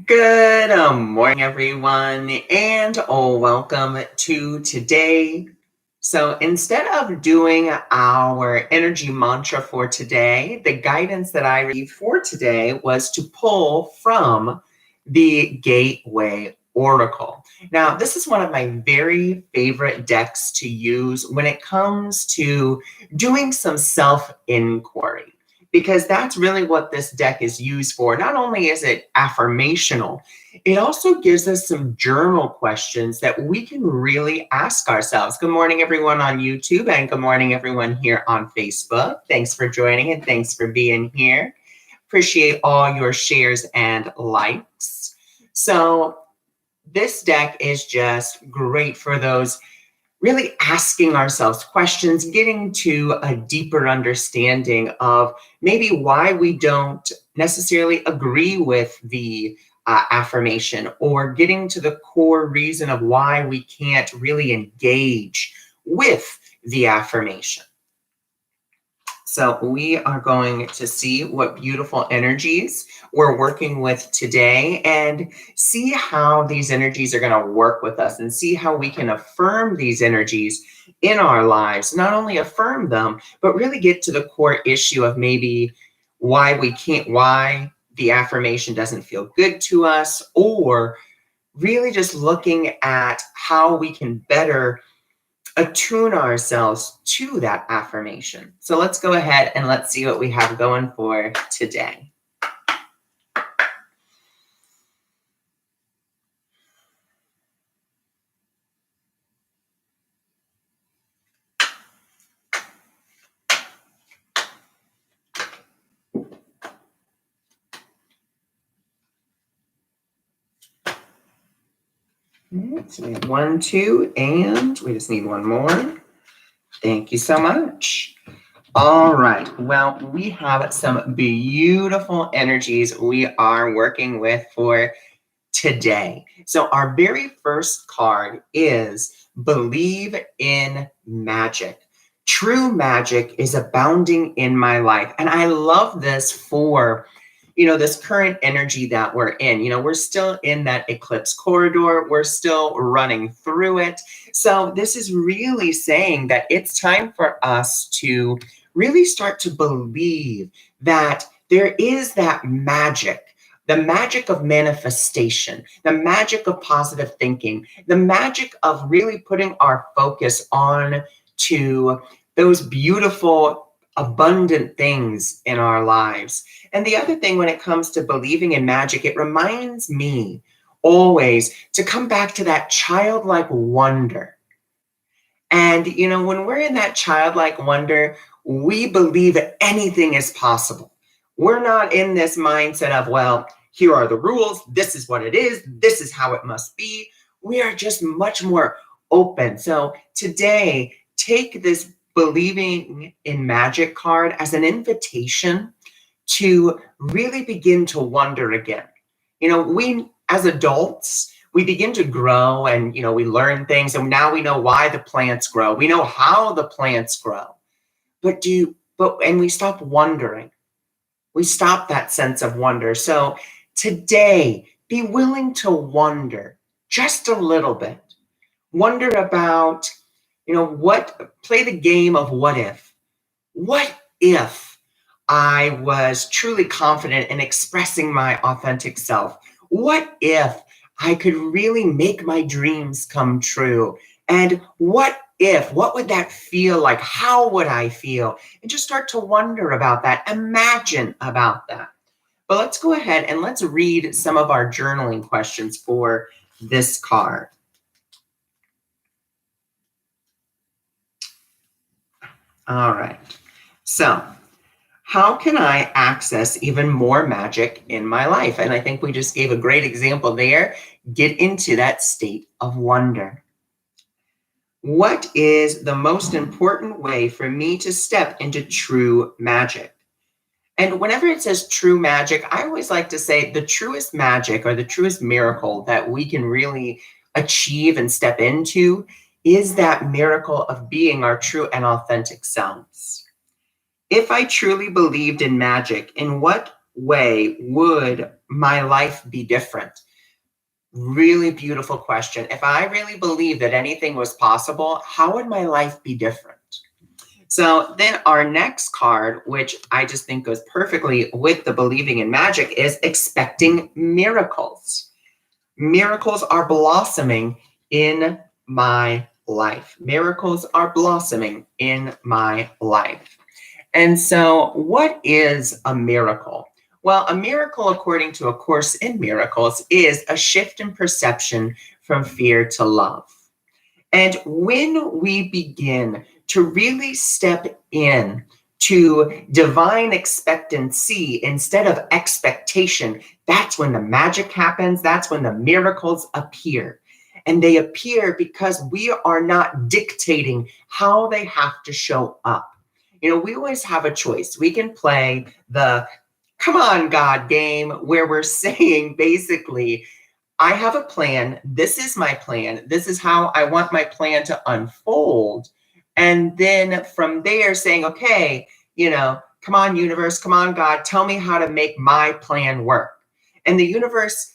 Good morning, everyone, and welcome to today. So, instead of doing our energy mantra for today, the guidance that I received for today was to pull from the Gateway Oracle. Now, this is one of my very favorite decks to use when it comes to doing some self inquiry, because that's really what this deck is used for. Not only is it affirmational, it also gives us some journal questions that we can really ask ourselves. Good morning, everyone on YouTube, and good morning, everyone here on Facebook. Thanks for joining and thanks for being here. Appreciate all your shares and likes. So, this deck is just great for those really asking ourselves questions, getting to a deeper understanding of maybe why we don't necessarily agree with the affirmation, or getting to the core reason of why we can't really engage with the affirmation. So we are going to see what beautiful energies we're working with today and see how these energies are going to work with us, and see how we can affirm these energies in our lives. Not only affirm them, but really get to the core issue of maybe why the affirmation doesn't feel good to us, or really just looking at how we can better attune ourselves to that affirmation. So let's go ahead and let's see what we have going for today. Right, so we have 1, 2, and we just need one more. Thank you so much. All right. Well, we have some beautiful energies we are working with for today. So our very first card is Believe in Magic. True magic is abounding in my life. And I love this for, this current energy that we're in. We're still in that eclipse corridor. We're still running through it. So this is really saying that it's time for us to really start to believe that there is that magic, the magic of manifestation, the magic of positive thinking, the magic of really putting our focus on to those beautiful, abundant things in our lives. And the other thing, when it comes to believing in magic, it reminds me always to come back to that childlike wonder. And, when we're in that childlike wonder, we believe that anything is possible. We're not in this mindset of, well, here are the rules. This is what it is. This is how it must be. We are just much more open. So today, take this believing in magic card as an invitation to really begin to wonder again. We as adults, we begin to grow, and we learn things, and now we know why the plants grow. We know how the plants grow. And we stop wondering. We stop that sense of wonder. So today, be willing to wonder just a little bit. Wonder about, play the game of what if. What if I was truly confident in expressing my authentic self? What if I could really make my dreams come true? And what would that feel like? How would I feel? And just start to wonder about that. Imagine about that. But let's go ahead and let's read some of our journaling questions for this card. All right. So, how can I access even more magic in my life? And I think we just gave a great example there. Get into that state of wonder. What is the most important way for me to step into true magic? And whenever it says true magic, I always like to say the truest magic, or the truest miracle that we can really achieve and step into, is that miracle of being our true and authentic selves. If I truly believed in magic, in what way would my life be different? Really beautiful question. If I really believe that anything was possible, how would my life be different? So then our next card, which I just think goes perfectly with the believing in magic, is expecting miracles. Miracles are blossoming in my life. Miracles are blossoming in my life. And so, what is a miracle? Well, a miracle, according to A Course in Miracles, is a shift in perception from fear to love. And when we begin to really step in to divine expectancy instead of expectation, that's when the magic happens. That's when the miracles appear. And they appear because we are not dictating how they have to show up. You know, we always have a choice. We can play the come on, God game where we're saying basically, I have a plan. This is my plan. This is how I want my plan to unfold. And then from there, saying, okay, come on, universe, come on, God, tell me how to make my plan work. And the universe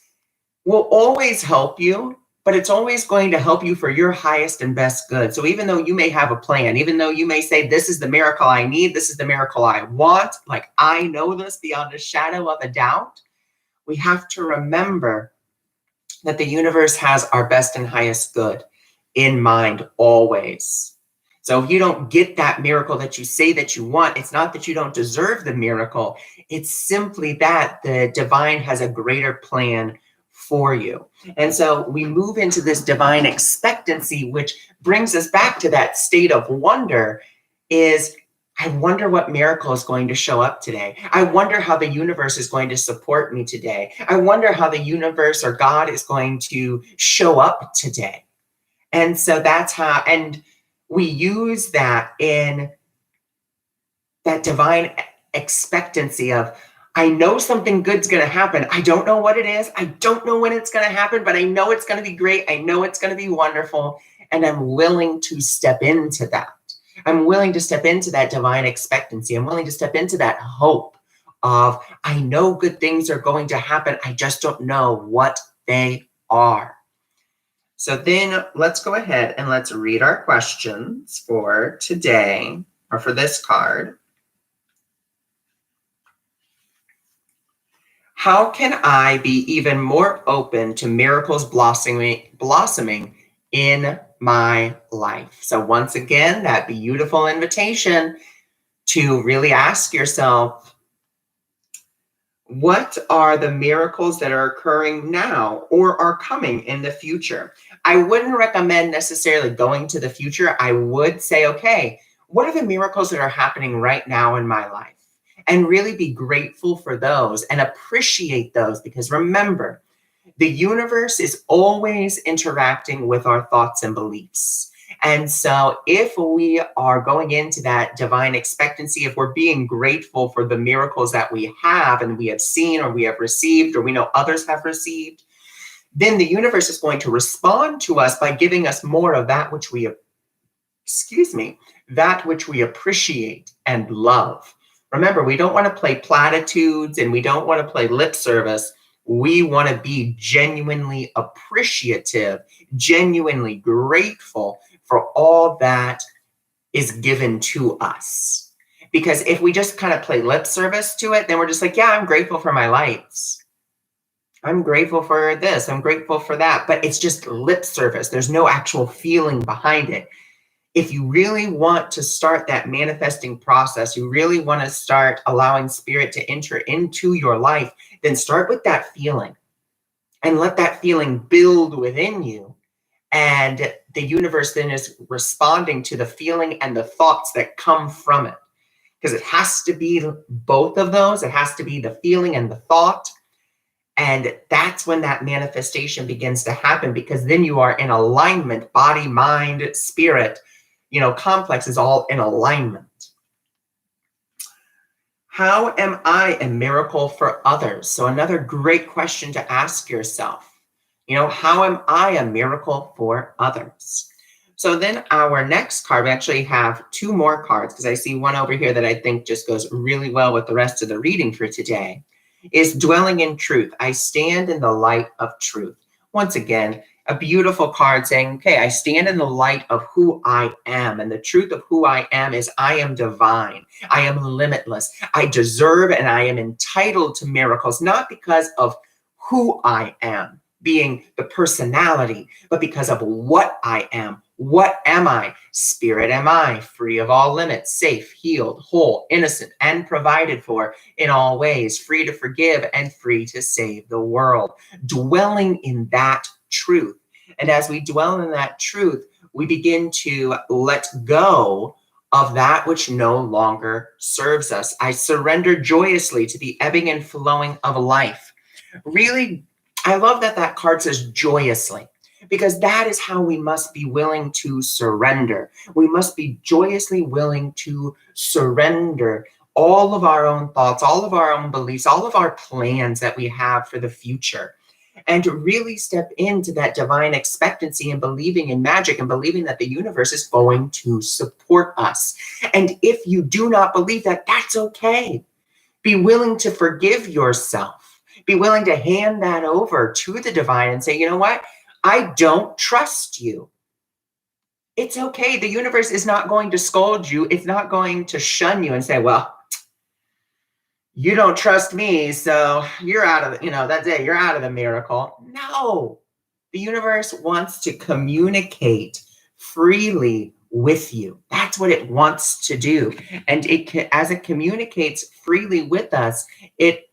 will always help you, but it's always going to help you for your highest and best good. So even though you may have a plan, even though you may say, this is the miracle I need, this is the miracle I want, like I know this beyond a shadow of a doubt, we have to remember that the universe has our best and highest good in mind always. So if you don't get that miracle that you say that you want, it's not that you don't deserve the miracle. It's simply that the divine has a greater plan for you. And so we move into this divine expectancy, which brings us back to that state of wonder is, I wonder what miracle is going to show up today. I wonder how the universe is going to support me today. I wonder how the universe or God is going to show up today. And so that's how, and we use that in that divine expectancy of, I know something good's going to happen. I don't know what it is. I don't know when it's going to happen, but I know it's going to be great. I know it's going to be wonderful. And I'm willing to step into that. I'm willing to step into that divine expectancy. I'm willing to step into that hope of, I know good things are going to happen. I just don't know what they are. So then let's go ahead and let's read our questions for today, or for this card. How can I be even more open to miracles blossoming in my life? So once again, that beautiful invitation to really ask yourself, what are the miracles that are occurring now or are coming in the future? I wouldn't recommend necessarily going to the future. I would say, okay, what are the miracles that are happening right now in my life? And really be grateful for those and appreciate those, because remember, the universe is always interacting with our thoughts and beliefs. And so if we are going into that divine expectancy, if we're being grateful for the miracles that we have and we have seen or we have received or we know others have received, then the universe is going to respond to us by giving us more of that which we, that which we appreciate and love. Remember, we don't want to play platitudes and we don't want to play lip service. We want to be genuinely appreciative, genuinely grateful for all that is given to us. Because if we just kind of play lip service to it, then we're just like, yeah, I'm grateful for my lights. I'm grateful for this. I'm grateful for that. But it's just lip service. There's no actual feeling behind it. If you really want to start that manifesting process, you really want to start allowing spirit to enter into your life, then start with that feeling and let that feeling build within you. And the universe then is responding to the feeling and the thoughts that come from it. Because it has to be both of those. It has to be the feeling and the thought. And that's when that manifestation begins to happen, because then you are in alignment, body, mind, spirit, complex is all in alignment. How am I a miracle for others? So another great question to ask yourself. How am I a miracle for others? So then our next card, we actually have two more cards because I see one over here that I think just goes really well with the rest of the reading for today. is dwelling in truth. I stand in the light of truth. Once again, a beautiful card saying, okay, I stand in the light of who I am. And the truth of who I am is I am divine. I am limitless. I deserve and I am entitled to miracles, not because of who I am, being the personality, but because of what I am. What am I? Spirit am I, free of all limits, safe, healed, whole, innocent, and provided for in all ways, free to forgive and free to save the world. Dwelling in that truth. And as we dwell in that truth, we begin to let go of that which no longer serves us. I surrender joyously to the ebbing and flowing of life. Really, I love that that card says joyously, because that is how we must be willing to surrender. We must be joyously willing to surrender all of our own thoughts, all of our own beliefs, all of our plans that we have for the future, and to really step into that divine expectancy and believing in magic and believing that the universe is going to support us. And if you do not believe that, that's okay. Be willing to forgive yourself. Be willing to hand that over to the divine and say, you know what? I don't trust you. It's okay. The universe is not going to scold you. It's not going to shun you and say, well, you don't trust me, so you're out of, that's it. You're out of the miracle. No, the universe wants to communicate freely with you. That's what it wants to do. And as it communicates freely with us, it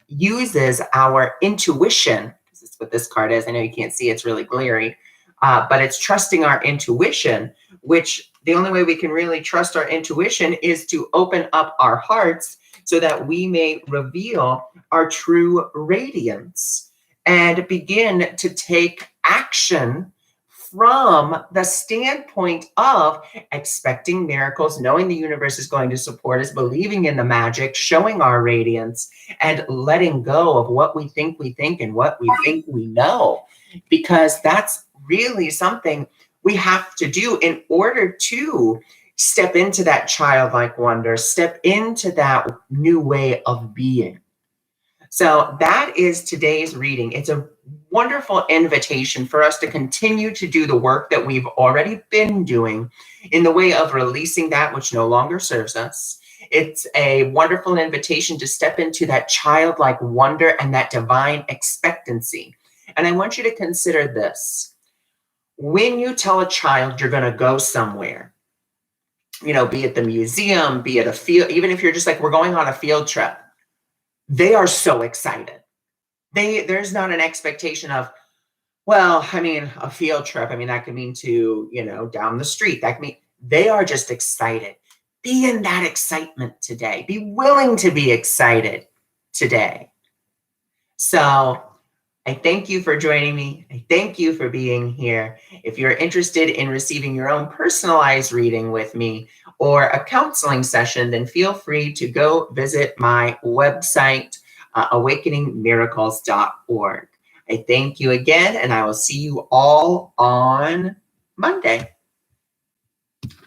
uses our intuition. This is what this card is. I know you can't see, it's really glary, but it's trusting our intuition, which the only way we can really trust our intuition is to open up our hearts so that we may reveal our true radiance and begin to take action from the standpoint of expecting miracles, knowing the universe is going to support us, believing in the magic, showing our radiance, and letting go of what we think and what we think we know, because that's really something we have to do in order to step into that childlike wonder, step into that new way of being. So that is today's reading. It's a wonderful invitation for us to continue to do the work that we've already been doing in the way of releasing that which no longer serves us. It's a wonderful invitation to step into that childlike wonder and that divine expectancy. And I want you to consider this. When you tell a child you're going to go somewhere, be it the museum, be it a field, even if you're just like, we're going on a field trip, they are so excited. There's not an expectation of, well, a field trip, that could mean to, down the street. That could mean they are just excited. Be in that excitement today. Be willing to be excited today. So I thank you for joining me. I thank you for being here. If you're interested in receiving your own personalized reading with me or a counseling session, then feel free to go visit my website, awakeningmiracles.org. I thank you again, and I will see you all on Monday.